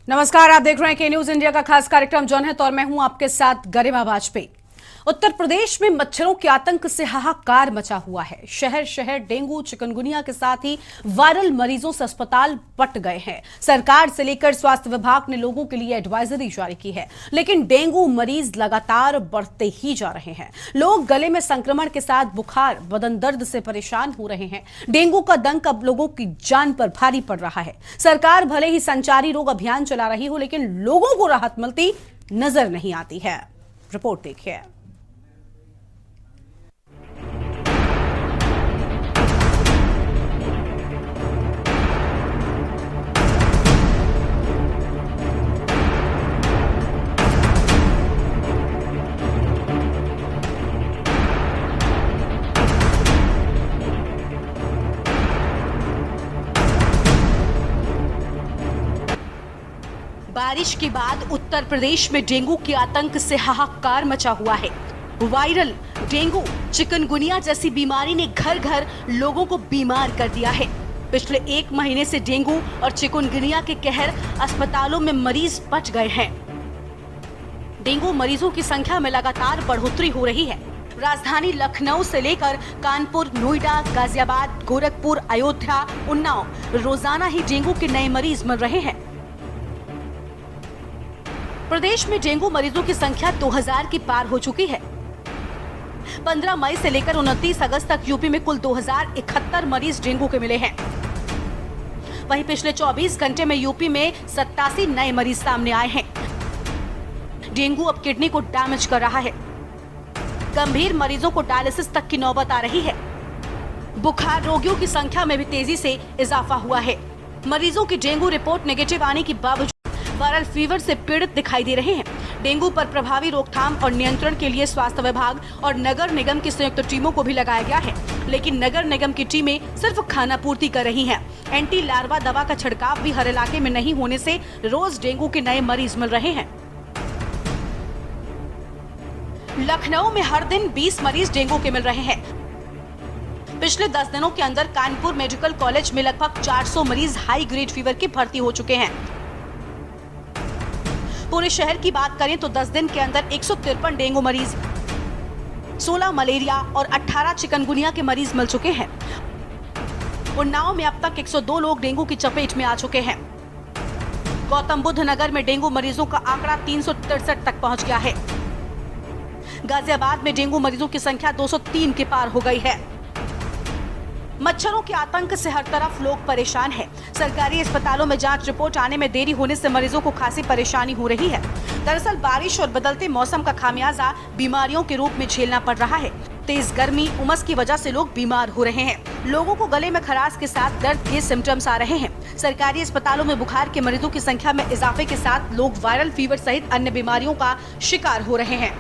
नमस्कार, आप देख रहे हैं के न्यूज इंडिया का खास कार्यक्रम जनहित और मैं हूं आपके साथ गरिमा वाजपेयी। उत्तर प्रदेश में मच्छरों के आतंक से हाहाकार मचा हुआ है। शहर शहर डेंगू चिकनगुनिया के साथ ही वायरल मरीजों से अस्पताल पट गए हैं। सरकार से लेकर स्वास्थ्य विभाग ने लोगों के लिए एडवाइजरी जारी की है, लेकिन डेंगू मरीज लगातार बढ़ते ही जा रहे हैं। लोग गले में संक्रमण के साथ बुखार, बदन दर्द से परेशान हो रहे हैं। डेंगू का डंक अब लोगों की जान पर भारी पड़ रहा है। सरकार भले ही संचारी रोग अभियान चला रही हो, लेकिन लोगों को राहत मिलती नजर नहीं आती है। रिपोर्ट देखिए। बारिश के बाद उत्तर प्रदेश में डेंगू के आतंक से हाहाकार मचा हुआ है। वायरल डेंगू चिकनगुनिया जैसी बीमारी ने घर घर लोगों को बीमार कर दिया है। पिछले 1 महीने से डेंगू और चिकनगुनिया के कहर अस्पतालों में मरीज पट गए हैं। डेंगू मरीजों की संख्या में लगातार बढ़ोतरी हो रही है। राजधानी लखनऊ से लेकर कानपुर, नोएडा, गाजियाबाद, गोरखपुर, अयोध्या, उन्नाव, रोजाना ही डेंगू के नए मरीज मिल रहे हैं। प्रदेश में डेंगू मरीजों की संख्या 2000 की पार हो चुकी है। 15 मई से लेकर 29 अगस्त तक यूपी में कुल 2071 मरीज डेंगू के मिले हैं। वहीं पिछले 24 घंटे में यूपी में 87 नए मरीज सामने आए हैं। डेंगू अब किडनी को डैमेज कर रहा है। गंभीर मरीजों को डायलिसिस तक की नौबत आ रही है। बुखार रोगियों की संख्या में भी तेजी से इजाफा हुआ है। मरीजों की डेंगू रिपोर्ट नेगेटिव आने के बावजूद वायरल फीवर से पीड़ित दिखाई दे रहे हैं। डेंगू पर प्रभावी रोकथाम और नियंत्रण के लिए स्वास्थ्य विभाग और नगर निगम की संयुक्त टीमों को भी लगाया गया है, लेकिन नगर निगम की टीमें सिर्फ खाना पूर्ति कर रही हैं। एंटी लार्वा दवा का छिड़काव भी हर इलाके में नहीं होने से रोज डेंगू के नए मरीज मिल रहे हैं। लखनऊ में हर दिन 20 मरीज डेंगू के मिल रहे हैं। पिछले 10 दिनों के अंदर कानपुर मेडिकल कॉलेज में लगभग 400 मरीज हाई ग्रेड फीवर के भर्ती हो चुके हैं। पूरे शहर की बात करें तो 10 दिन के अंदर 153 डेंगू मरीज, 16 मलेरिया और 18 चिकनगुनिया के मरीज मिल चुके हैं। उन्नाव में अब तक 102 लोग डेंगू की चपेट में आ चुके हैं। गौतम बुद्ध नगर में डेंगू मरीजों का आंकड़ा 363 तक पहुंच गया है। गाजियाबाद में डेंगू मरीजों की संख्या 203 के पार हो गई है। मच्छरों के आतंक से हर तरफ लोग परेशान हैं। सरकारी अस्पतालों में जांच रिपोर्ट आने में देरी होने से मरीजों को खासी परेशानी हो रही है। दरअसल बारिश और बदलते मौसम का खामियाजा बीमारियों के रूप में झेलना पड़ रहा है। तेज गर्मी, उमस की वजह से लोग बीमार हो रहे हैं। लोगों को गले में खराश के साथ दर्द के सिम्टम्स आ रहे हैं। सरकारी अस्पतालों में बुखार के मरीजों की संख्या में इजाफे के साथ लोग वायरल फीवर सहित अन्य बीमारियों का शिकार हो रहे हैं।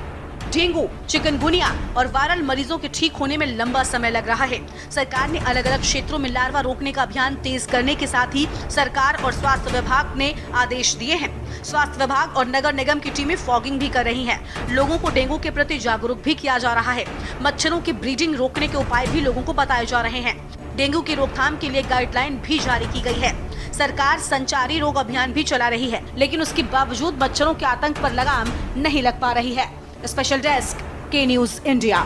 डेंगू, चिकनगुनिया और वायरल मरीजों के ठीक होने में लंबा समय लग रहा है। सरकार ने अलग अलग क्षेत्रों में लार्वा रोकने का अभियान तेज करने के साथ ही सरकार और स्वास्थ्य विभाग ने आदेश दिए हैं। स्वास्थ्य विभाग और नगर निगम की टीमें फॉगिंग भी कर रही हैं। लोगों को डेंगू के प्रति जागरूक भी किया जा रहा है। मच्छरों की ब्रीडिंग रोकने के उपाय भी लोगों को बताए जा रहे हैं। डेंगू की रोकथाम के लिए गाइडलाइन भी जारी की गई है। सरकार संचारी रोग अभियान भी चला रही है, लेकिन उसके बावजूद मच्छरों के आतंक पर लगाम नहीं लग पा रही है। स्पेशल डेस्क, के न्यूज इंडिया।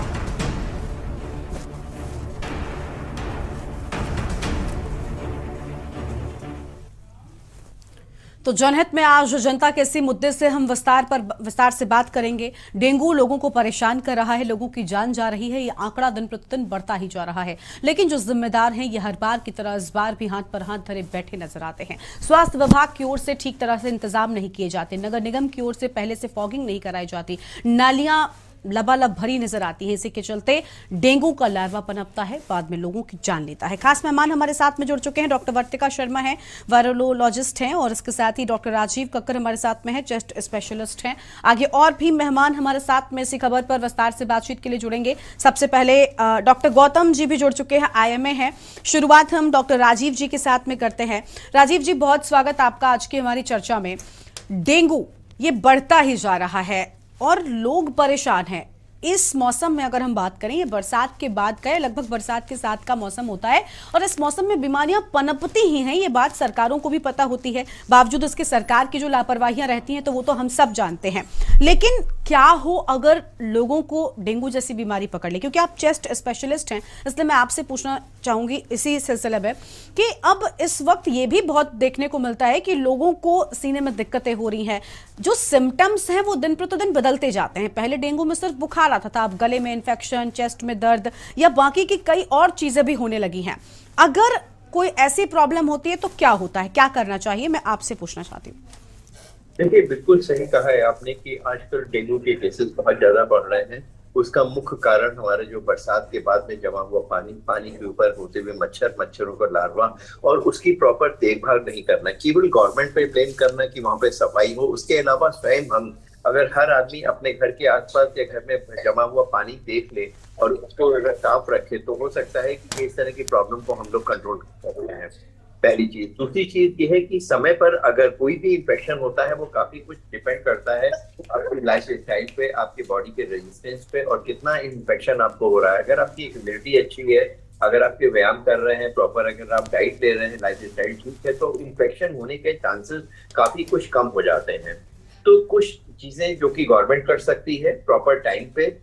तो जनहित में आज जनता के इसी मुद्दे से हम विस्तार से बात करेंगे। डेंगू लोगों को परेशान कर रहा है, लोगों की जान जा रही है। ये आंकड़ा दिन प्रतिदिन बढ़ता ही जा रहा है, लेकिन जो जिम्मेदार हैं ये हर बार की तरह इस बार भी हाथ पर हाथ धरे बैठे नजर आते हैं। स्वास्थ्य विभाग की ओर से ठीक तरह से इंतजाम नहीं किए जाते। नगर निगम की ओर से पहले से फॉगिंग नहीं कराई जाती। नालियां लबालब भरी नजर आती है। इसी के चलते डेंगू का लार्वा पनपता है, बाद में लोगों की जान लेता है। खास मेहमान हमारे साथ में जुड़ चुके हैं। डॉक्टर वर्तिका शर्मा हैं, वायरोलॉजिस्ट हैं, और इसके साथ ही डॉक्टर राजीव कक्कर हमारे साथ में हैं, चेस्ट स्पेशलिस्ट हैं। आगे और भी मेहमान हमारे साथ में इसी खबर पर विस्तार से बातचीत के लिए जुड़ेंगे। सबसे पहले डॉक्टर गौतम जी भी जुड़ चुके हैं, IMA हैं। शुरुआत हम डॉक्टर राजीव जी के साथ में करते हैं। राजीव जी, बहुत स्वागत आपका आज की हमारी चर्चा में। डेंगू ये बढ़ता ही जा रहा है और लोग परेशान हैं। इस मौसम में अगर हम बात करें, ये बरसात के बाद का है, लगभग बरसात के साथ का मौसम होता है और इस मौसम में बीमारियां पनपती ही हैं, ये बात सरकारों को भी पता होती है। बावजूद उसके सरकार की जो लापरवाहियां रहती हैं तो वो तो हम सब जानते हैं। लेकिन क्या हो अगर लोगों को डेंगू जैसी बीमारी पकड़ ले, क्योंकि आप चेस्ट स्पेशलिस्ट हैं, इसलिए मैं आपसे पूछना चाहूंगी इसी सिलसिले में कि अब इस वक्त ये भी बहुत देखने को मिलता है कि लोगों को सीने में दिक्कतें हो रही हैं, जो सिम्टम्स हैं वो दिन प्रतिदिन बदलते जाते हैं। पहले डेंगू में सिर्फ बुखार आता था, अब गले में इन्फेक्शन, चेस्ट में दर्द या बाकी की कई और चीजें भी होने लगी हैं। अगर कोई ऐसी प्रॉब्लम होती है तो क्या होता है, क्या करना चाहिए, मैं आपसे पूछना चाहती हूँ। देखिए, बिल्कुल सही कहा है आपने कि आजकल डेंगू के केसेस बहुत ज्यादा बढ़ रहे हैं। उसका मुख्य कारण हमारे जो बरसात के बाद में जमा हुआ पानी के ऊपर होते हुए मच्छरों का लार्वा और उसकी प्रॉपर देखभाल नहीं करना। केवल गवर्नमेंट पे ब्लेम करना कि वहां पे सफाई हो, उसके अलावा स्वयं हम अगर हर आदमी अपने घर के आसपास या घर में जमा हुआ पानी देख ले और उसको अगर साफ रखे तो हो सकता है कि इस तरह की प्रॉब्लम को हम लोग कंट्रोल कर सकते हैं। पहली चीज। दूसरी चीज ये है कि समय पर अगर कोई भी इन्फेक्शन होता है वो काफी कुछ डिपेंड करता है आपकी लाइफ स्टाइल पे, आपकी बॉडी के रेजिस्टेंस पे और कितना इन्फेक्शन आपको हो रहा है। अगर आपकी इम्यूनिटी अच्छी है, अगर आपके व्यायाम कर रहे हैं प्रॉपर, अगर आप डाइट ले रहे हैं, लाइफ स्टाइल ठीक है, तो इन्फेक्शन होने के चांसेस काफी कुछ कम हो जाते हैं। तो कुछ चीजें जो कि गवर्नमेंट कर सकती है, प्रॉपर टाइम पे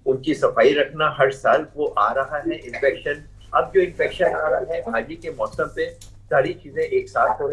उनकी सफाई रखना। हर साल वो आ रहा है इन्फेक्शन, अब जो इन्फेक्शन आ रहा है हाल ही के मौसम पे सारी चीजें एक साथ हो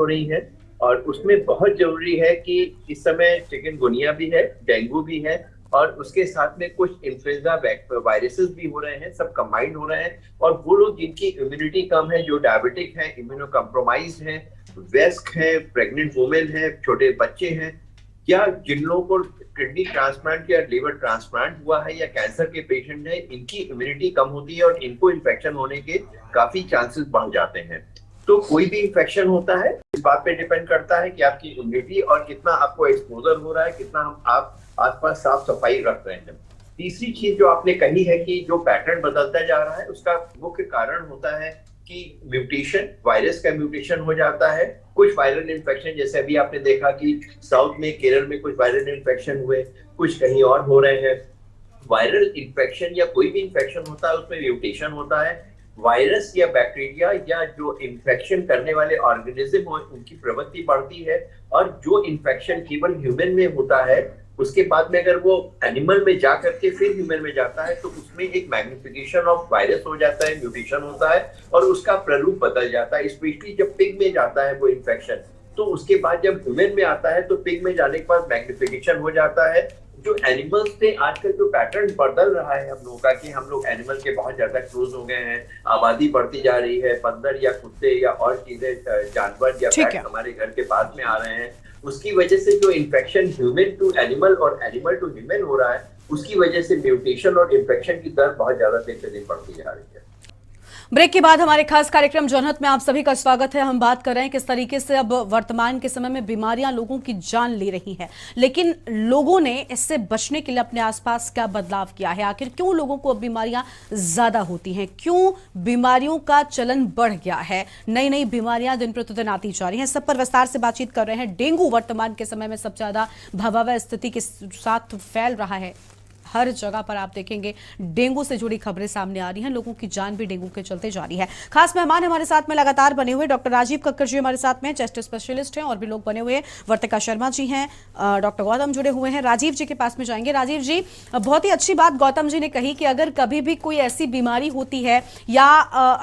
रही हैं और उसमें बहुत जरूरी है कि इस समय चिकनगुनिया भी है, डेंगू भी है और उसके साथ में कुछ इन्फ्लुएंजा वायरसेस भी हो रहे हैं, सब कंबाइंड हो रहे हैं। और वो लोग जिनकी इम्यूनिटी कम है, जो डायबिटिक है, इम्यूनो कॉम्प्रोमाइज है, वयस्क है, प्रेग्नेंट वुमेन है, छोटे बच्चे हैं, या जिन लोगों को किडनी ट्रांसप्लांट या लिवर ट्रांसप्लांट हुआ है या कैंसर के पेशेंट है, इनकी इम्यूनिटी कम होती है और इनको इन्फेक्शन होने के काफी चांसेस बढ़ जाते हैं। तो कोई भी इन्फेक्शन होता है इस बात पे डिपेंड करता है कि आपकी इम्यूनिटी और कितना आपको एक्सपोजर हो रहा है, कितना आप आसपास साफ सफाई रख रहे हैं। तीसरी चीज जो आपने कही है कि जो पैटर्न बदलता जा रहा है, उसका मुख्य कारण होता है कि म्यूटेशन, वायरस का म्यूटेशन हो जाता है। कुछ वायरल इन्फेक्शन, जैसे अभी आपने देखा कि साउथ में, केरल में कुछ वायरल इन्फेक्शन हुए, कुछ कहीं और हो रहे हैं। वायरल इन्फेक्शन या कोई भी इन्फेक्शन होता है उसमें म्यूटेशन होता है। वायरस या बैक्टीरिया या जो इन्फेक्शन करने वाले ऑर्गेनिज्म हो उनकी प्रवृत्ति बढ़ती है और जो इन्फेक्शन केवल ह्यूमन में होता है उसके बाद में अगर वो एनिमल में जा करके फिर ह्यूमन में जाता है तो उसमें एक मैग्निफिकेशन ऑफ वायरस हो जाता है, म्यूटेशन होता है और उसका प्ररूप बदल जाता है। स्पेशली जब पिग में जाता है वो इन्फेक्शन, तो उसके बाद जब ह्यूमन में आता है तो पिग में जाने के बाद मैग्निफिकेशन हो जाता है। जो एनिमल्स थे, आजकल जो पैटर्न बदल रहा है हम लोगों का कि हम लोग एनिमल के बहुत ज्यादा क्लोज हो गए हैं, आबादी बढ़ती जा रही है, बंदर या कुत्ते या और चीजें, जानवर या पेट हमारे घर के पास में आ रहे हैं, उसकी वजह से जो इन्फेक्शन ह्यूमन टू एनिमल और एनिमल टू ह्यूमन हो रहा है, उसकी वजह से म्यूटेशन और इन्फेक्शन की दर बहुत ज्यादा दिन पे दिन बढ़ती जा रही है। ब्रेक के बाद हमारे खास कार्यक्रम जनहित में आप सभी का स्वागत है। हम बात कर रहे हैं किस तरीके से अब वर्तमान के समय में बीमारियां लोगों की जान ले रही हैं, लेकिन लोगों ने इससे बचने के लिए अपने आसपास क्या बदलाव किया है, आखिर क्यों लोगों को अब बीमारियां ज्यादा होती हैं, क्यों बीमारियों का चलन बढ़ गया है, नई नई बीमारियां दिन प्रतिदिन आती जा रही हैं, सब पर विस्तार से बातचीत कर रहे हैं। डेंगू वर्तमान के समय में सबसे ज्यादा भयावह स्थिति के साथ फैल रहा है। हर जगह पर आप देखेंगे डेंगू से जुड़ी खबरें सामने आ रही हैं, लोगों की जान भी डेंगू के चलते जा रही है। खास मेहमान हमारे साथ में लगातार बने हुए डॉक्टर राजीव कक्कर जी हमारे साथ में, चेस्ट स्पेशलिस्ट हैं, और भी लोग बने हुए हैं। वर्तिका शर्मा जी हैं, डॉक्टर गौतम जुड़े हुए हैं। राजीव जी के पास में जाएंगे। राजीव जी, बहुत ही अच्छी बात गौतम जी ने कही कि अगर कभी भी कोई ऐसी बीमारी होती है या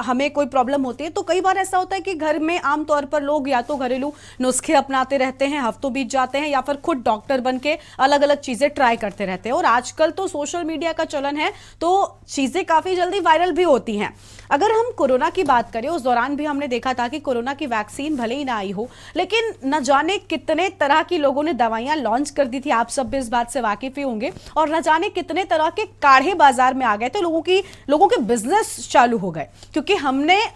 हमें कोई प्रॉब्लम होती है तो कई बार ऐसा होता है कि घर में आमतौर पर लोग या तो घरेलू नुस्खे अपनाते रहते हैं, हफ्तों बीत जाते हैं, या फिर खुद डॉक्टर बन के अलग अलग चीजें ट्राई करते रहते हैं। और आजकल तो सोशल मीडिया का चलन है तो चीजें काफी जल्दी वायरल भी होती हैं। अगर हम कोरोना की बात करें, उस दौरान भी हमने देखा था कि कोरोना की वैक्सीन भले ही ना आई हो, लेकिन न जाने कितने तरह की लोगों ने दवाइयां लॉन्च कर दी थी, आप सब भी इस बात से वाकिफ ही होंगे, और न जाने कितने तरह के काढ़े बाजार में आ गए थे, लोगों के बिजनेस चालू हो गए क्योंकि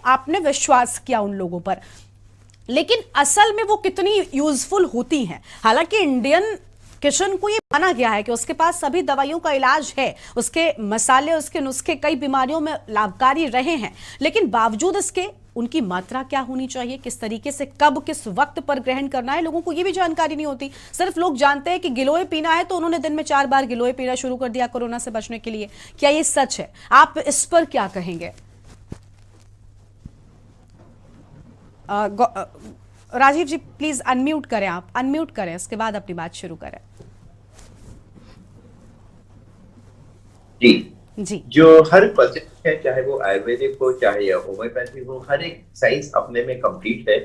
आपने विश्वास किया उन लोगों पर। लेकिन असल में वो कितनी यूजफुल होती हैं? हालांकि इंडियन किचन को ये माना गया है कि उसके पास सभी दवाइयों का इलाज है, उसके मसाले, उसके नुस्खे कई बीमारियों में लाभकारी रहे हैं, लेकिन बावजूद इसके उनकी मात्रा क्या होनी चाहिए, किस तरीके से कब किस वक्त पर ग्रहण करना है, लोगों को ये भी जानकारी नहीं होती। सिर्फ लोग जानते हैं कि गिलोय पीना है तो उन्होंने दिन में 4 बार गिलोय पीना शुरू कर दिया कोरोना से बचने के लिए। क्या ये सच है? आप इस पर क्या कहेंगे? राजीव जी प्लीज अनम्यूट करें, आप अनम्यूट करें, इसके बाद अपनी बात शुरू करें। जी, जो हर पद्धति है, चाहे वो आयुर्वेदिक हो चाहे या होम्योपैथी हो, हर एक साइंस अपने में कंप्लीट है,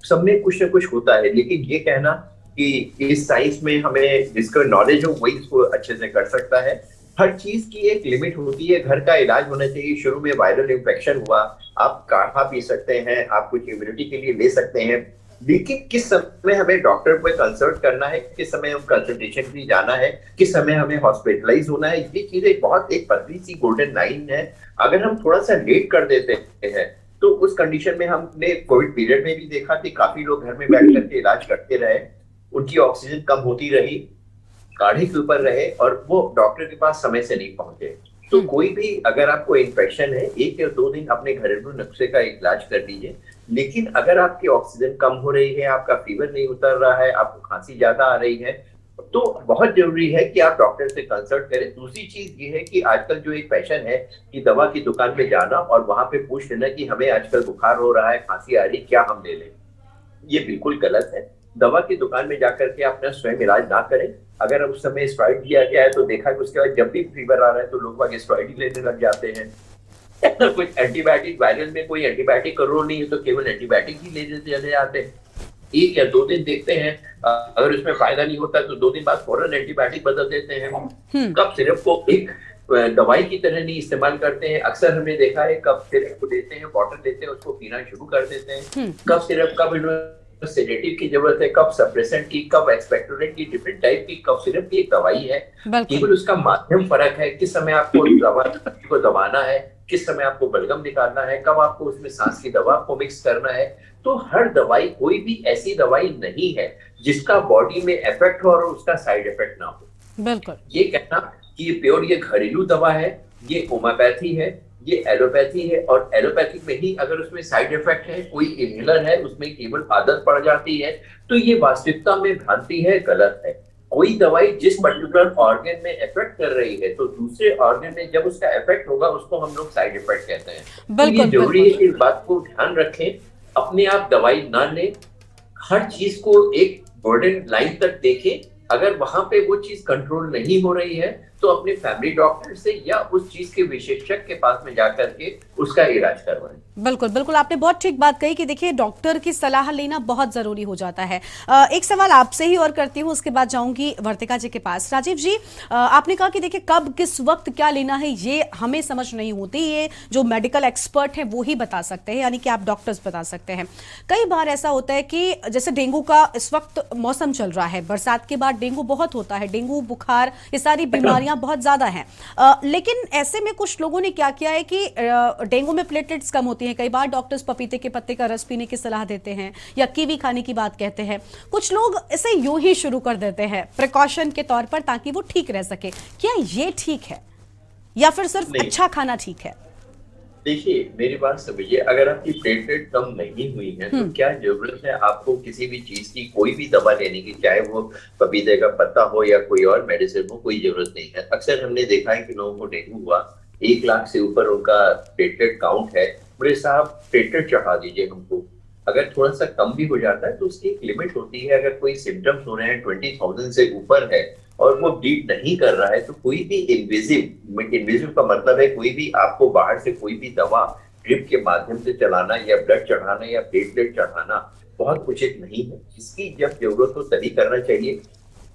सब में कुछ ना कुछ होता है। लेकिन ये कहना कि इस साइंस में हमें जिसका नॉलेज हो वही इसको अच्छे से कर सकता है, हर चीज की एक लिमिट होती है। घर का इलाज होना चाहिए। शुरू में वायरल इन्फेक्शन हुआ, आप काढ़ा पी सकते हैं, आप कुछ इम्यूनिटी के लिए ले सकते हैं, लेकिन किस समय हमें डॉक्टर को कंसल्ट करना है, किस समय हम कंसल्टेशन के लिए जाना है, किस समय हमें हॉस्पिटलाइज होना है, ये चीजें बहुत एक पतली सी गोल्डन लाइन है। अगर हम थोड़ा सा लेट कर देते हैं तो उस कंडीशन में हमने कोविड पीरियड में भी देखा कि काफी लोग घर में बैठ करके इलाज करते रहे, उनकी ऑक्सीजन कम होती रही, काढ़े के ऊपर रहे और वो डॉक्टर के पास समय से नहीं पहुंचे। तो कोई भी अगर आपको इन्फेक्शन है, 1 या 2 दिन अपने घरेलू नुस्खे का इलाज कर लीजिए। लेकिन अगर आपकी ऑक्सीजन कम हो रही है, आपका फीवर नहीं उतर रहा है, आपको खांसी ज्यादा आ रही है, तो बहुत जरूरी है कि आप डॉक्टर से कंसल्ट करें। दूसरी चीज ये है कि आजकल जो एक फैशन है कि दवा की दुकान में जाना और वहां पे पूछ लेना कि हमें आजकल बुखार हो रहा है, खांसी आ रही, क्या हम ले लें, ये बिल्कुल गलत है। दवा की दुकान में जाकर के अपना स्वयं इलाज ना करें। अगर उस समय स्टेरॉइड दिया गया है तो देखा कि उसके बाद जब भी फीवर आ रहा है तो लोग स्टेरॉइड ही लेने लग जाते हैं। कुछ एंटीबायोटिक, वायरल में कोई एंटीबायोटिक का रोल नहीं है तो केवल एंटीबायोटिक ही लेने चले जाते हैं। 1 या 2 दिन देखते हैं, अगर उसमें फायदा नहीं होता तो 2 दिन बाद फौरन एंटीबायोटिक बदल देते हैं। कफ सिरप को एक दवाई की तरह नहीं इस्तेमाल करते हैं। अक्सर हमने देखा है कफ सिरप को देते हैं, बॉटल देते हैं, उसको पीना शुरू कर देते हैं। कफ सिरप कब सेडेटिव की जरूरत है, कब सप्रेसेंट की, कब एक्सपेक्टोरेंट की, डिफरेंट टाइप की कफ सिरप की एक दवाई है। केवल उसका माध्यम फर्क है, किस समय आपको दवा को दबाना है, किस समय आपको बलगम निकालना है, कब आपको उसमें सांस की दवा को मिक्स करना है। तो हर दवाई, कोई भी ऐसी दवाई नहीं है जिसका बॉडी में इफेक्ट हो और उसका साइड इफेक्ट ना हो। बिल्कुल। ये कहना कि ये प्योर ये घरेलू दवा है, ये होम्योपैथी है, ये एलोपैथी है, और एलोपैथी में ही अगर उसमें साइड इफेक्ट है, कोई इनहेलर है, उसमें केवल आदत पड़ जाती है, तो ये वास्तविकता में भ्रांति है, गलत है। कोई दवाई जिस पर्टिकुलर ऑर्गन में इफेक्ट कर रही है तो दूसरे ऑर्गन में जब उसका इफेक्ट होगा उसको हम लोग साइड इफेक्ट कहते हैं। तो ये जरूरी है कि इस बात को ध्यान रखें, अपने आप दवाई ना लें, हर चीज को एक बॉर्डर लाइन तक देखें। अगर वहां पे वो चीज कंट्रोल नहीं हो रही है तो अपने फैमिली डॉक्टर से या उस चीज के विशेषज्ञ के पास में जाकर के उसका इलाज करवाएं। बिल्कुल बिल्कुल, आपने बहुत ठीक बात कही कि देखिए डॉक्टर की सलाह लेना बहुत जरूरी हो जाता है। एक सवाल आपसे ही और करती हूँ, उसके बाद जाऊंगी वर्तिका जी के पास। राजीव जी, आपने कहा कि देखिए कब किस वक्त क्या लेना है ये हमें समझ नहीं होती, ये जो मेडिकल एक्सपर्ट है वो ही बता सकते हैं, यानी कि आप डॉक्टर्स बता सकते हैं। कई बार ऐसा होता है कि जैसे डेंगू का इस वक्त मौसम चल रहा है, बरसात के बाद डेंगू बहुत होता है, डेंगू बुखार ये सारी बीमारियां बहुत ज्यादा हैं। लेकिन ऐसे में कुछ लोगों ने क्या किया है कि डेंगू में प्लेटलेट्स कम होती हैं, कई बार डॉक्टर्स पपीते के पत्ते का रस पीने की सलाह देते हैं या कीवी खाने की बात कहते हैं। कुछ लोग इसे यूं ही शुरू कर देते हैं प्रिकॉशन के तौर पर ताकि वो ठीक रह सके। क्या ये ठीक है या फिर सिर्फ अच्छा खाना ठीक है? देखिए मेरी बात समझिए, अगर आपकी प्लेटलेट कम नहीं हुई है तो क्या जरूरत है आपको किसी भी चीज की, कोई भी दवा लेने की, चाहे वो पपीते का पत्ता हो या कोई और मेडिसिन हो, कोई जरूरत नहीं है। अक्सर हमने देखा है कि लोगों को डेंगू हुआ, 1 लाख से ऊपर उनका प्लेटलेट काउंट है, बोले साहब प्लेटलेट चढ़ा दीजिए हमको। अगर थोड़ा सा कम भी हो जाता है तो उसकी एक लिमिट होती है। अगर कोई सिम्टम्स हो रहे हैं 20,000 से ऊपर है और वो ब्लीड नहीं कर रहा है तो कोई भी इन्वेजिव का मतलब है कोई भी आपको बाहर से कोई भी दवा ड्रिप के माध्यम से चलाना या ब्लड चढ़ाना या प्लेटलेट चढ़ाना बहुत उचित नहीं है। इसकी जब जरूरत हो तभी करना चाहिए।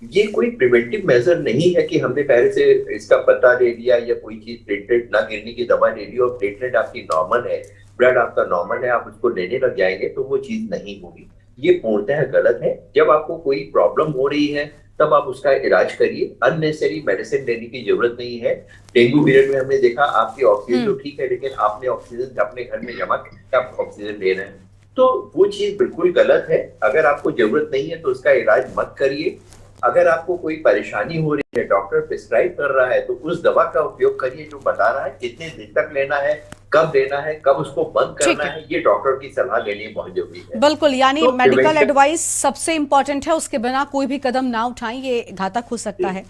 ये कोई प्रिवेंटिव मेजर नहीं है कि हमने पहले से इसका पता ले लिया या कोई चीज प्लेटलेट ना गिरने की दवा ले ली और प्लेटलेट आपकी नॉर्मल है, ब्लड आपका नॉर्मल है, आप उसको लेने लग जाएंगे तो वो चीज नहीं होगी। ये पूर्णतः गलत है। जब आपको कोई प्रॉब्लम हो रही है तब आप उसका इलाज करिए, अननेसेसरी मेडिसिन लेने की जरूरत नहीं है। डेंगू पीरियड में हमने देखा आपकी ऑक्सीजन तो ठीक है, लेकिन आपने ऑक्सीजन अपने घर में जमा करके आप ऑक्सीजन ले रहे हैं, तो वो चीज बिल्कुल गलत है। अगर आपको जरूरत नहीं है तो उसका इलाज मत करिए। अगर आपको कोई परेशानी हो रही है, डॉक्टर प्रिस्क्राइब कर रहा है तो उस दवा का उपयोग करिए जो बता रहा है, कितने दिन तक लेना है, कब देना है, कब उसको बंद ठीक करना है। है, ये डॉक्टर की सलाह लेनी बहुत जरूरी है। बिल्कुल, यानी तो मेडिकल prevention- एडवाइस सबसे इंपॉर्टेंट है, उसके बिना कोई भी कदम ना उठाएं, ये घातक हो सकता है।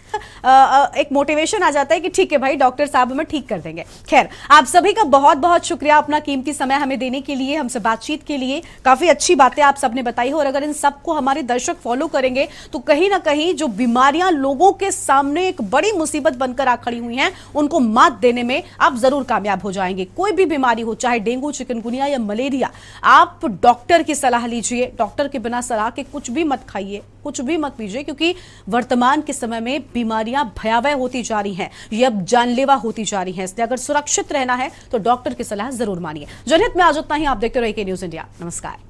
एक मोटिवेशन आ जाता है कि ठीक है भाई, डॉक्टर साहब हमें ठीक कर देंगे। खैर, आप सभी का बहुत बहुत शुक्रिया अपना कीमती समय हमें देने के लिए, हमसे बातचीत के लिए। काफी अच्छी बातें आप सबने बताई हो, और अगर इन सबको हमारे दर्शक फॉलो करेंगे तो कहीं ना कहीं जो बीमारियां लोगों के सामने एक बड़ी मुसीबत बनकर आ खड़ी हुई हैं, उनको मात देने में आप जरूर कामयाब हो जाएंगे। कोई भी बीमारी हो, चाहे डेंगू, चिकनगुनिया या मलेरिया, आप डॉक्टर की सलाह लीजिए। डॉक्टर के बिना सलाह के कुछ भी मत खाइए, कुछ भी मत पीजिए, क्योंकि वर्तमान के समय में बीमारियां भयावह होती जा रही हैं, ये अब जानलेवा होती जा रही हैं। इसलिए अगर सुरक्षित रहना है तो डॉक्टर की सलाह जरूर मानिए। जनहित में आज उतना ही। आप देखते रहिए के न्यूज़ इंडिया। नमस्कार।